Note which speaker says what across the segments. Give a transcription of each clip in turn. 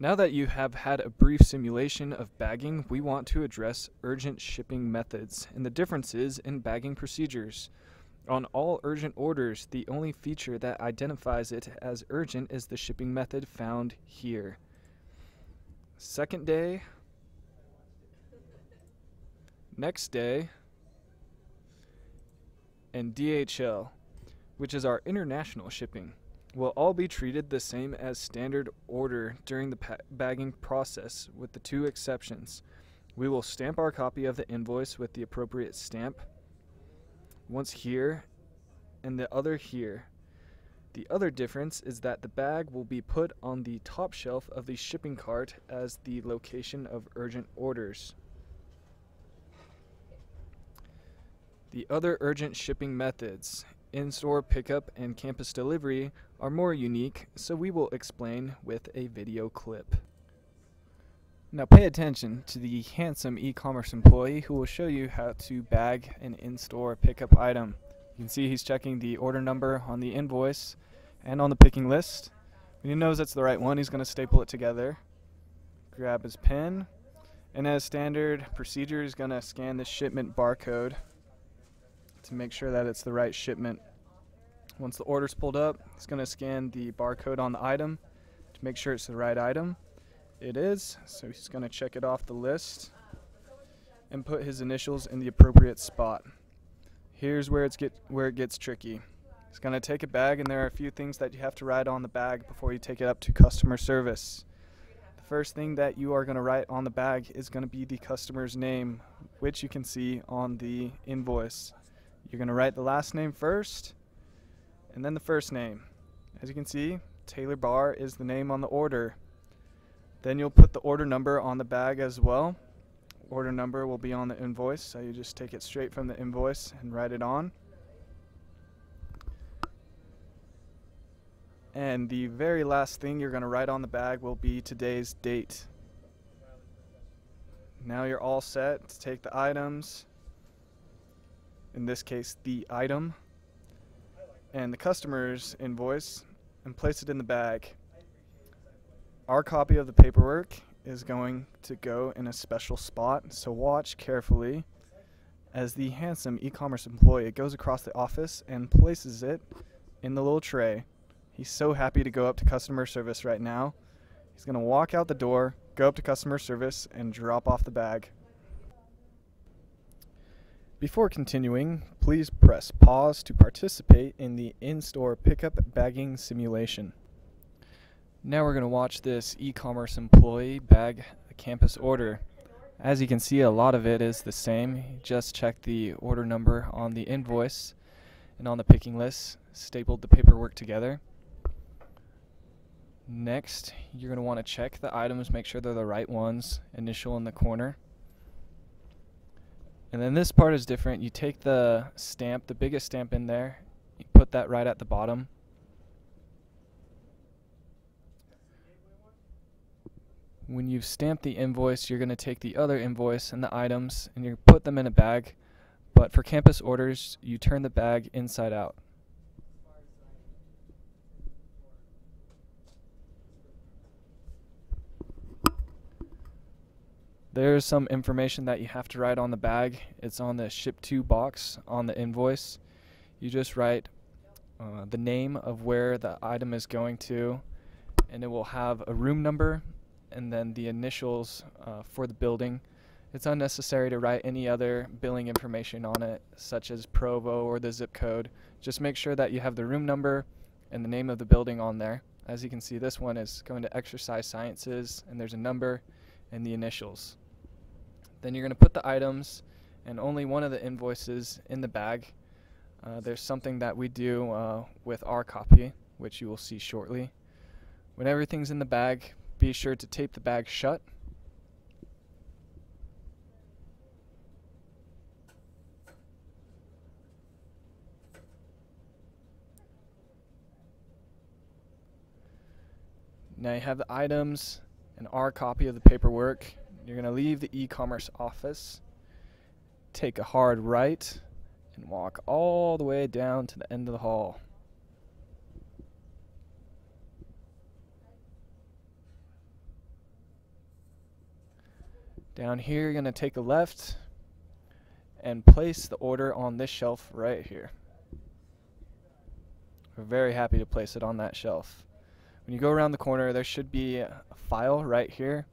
Speaker 1: Now that you have had a brief simulation of bagging, we want to address urgent shipping methods and the differences in bagging procedures. On all urgent orders, the only feature that identifies it as urgent is the shipping method found here. Second day, next day, and DHL, which is our international shipping, will all be treated the same as standard order during the bagging process, with the two exceptions. We will stamp our copy of the invoice with the appropriate stamp, once here and the other here. The other difference is that the bag will be put on the top shelf of the shipping cart as the location of urgent orders. The other urgent shipping methods, in-store pickup and campus delivery, are more unique, so we will explain with a video clip. Now pay attention to the handsome e-commerce employee who will show you how to bag an in-store pickup item. You can see he's checking the order number on the invoice and on the picking list. When he knows that's the right one, he's going to staple it together, grab his pen, and as standard procedure, he's going to scan the shipment barcode to make sure that it's the right shipment. Once the order's pulled up, he's going to scan the barcode on the item to make sure it's the right item. It is, so he's going to check it off the list and put his initials in the appropriate spot. Here's where it gets tricky. He's going to take a bag, and there are a few things that you have to write on the bag before you take it up to customer service. The first thing that you are going to write on the bag is going to be the customer's name, which you can see on the invoice. You're going to write the last name first, and then the first name. As you can see, Taylor Barr is the name on the order. Then you'll put the order number on the bag as well. Order number will be on the invoice, so you just take it straight from the invoice and write it on. And the very last thing you're going to write on the bag will be today's date. Now you're all set to take the items, in this case the item, and the customer's invoice, and place it in the bag. Our copy of the paperwork is going to go in a special spot, so watch carefully as the handsome e-commerce employee goes across the office and places it in the little tray. He's so happy to go up to customer service right now. He's going to walk out the door, go up to customer service, and drop off the bag. Before continuing, please press pause to participate in the in-store pickup bagging simulation. Now we're going to watch this e-commerce employee bag a campus order. As you can see, a lot of it is the same. You just check the order number on the invoice and on the picking list, stapled the paperwork together. Next, you're going to want to check the items, make sure they're the right ones, initial in the corner. And then this part is different. You take the stamp, the biggest stamp in there, you put that right at the bottom. When you've stamped the invoice, you're going to take the other invoice and the items and you put them in a bag. But for campus orders, you turn the bag inside out. There's some information that you have to write on the bag. It's on the ship to box on the invoice. You just write the name of where the item is going to, and it will have a room number and then the initials for the building. It's unnecessary to write any other billing information on it, such as Provo or the zip code. Just make sure that you have the room number and the name of the building on there. As you can see, this one is going to Exercise Sciences, and there's a number and the initials. Then you're going to put the items and only one of the invoices in the bag. There's something that we do with our copy, which you will see shortly. When everything's in the bag, be sure to tape the bag shut. Now you have the items and our copy of the paperwork. You're going to leave the e-commerce office, take a hard right, and walk all the way down to the end of the hall. Down here, you're going to take a left and place the order on this shelf right here. We're very happy to place it on that shelf. When you go around the corner, there should be a file right here.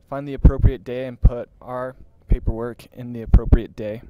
Speaker 1: Find the appropriate day and put our paperwork in the appropriate day.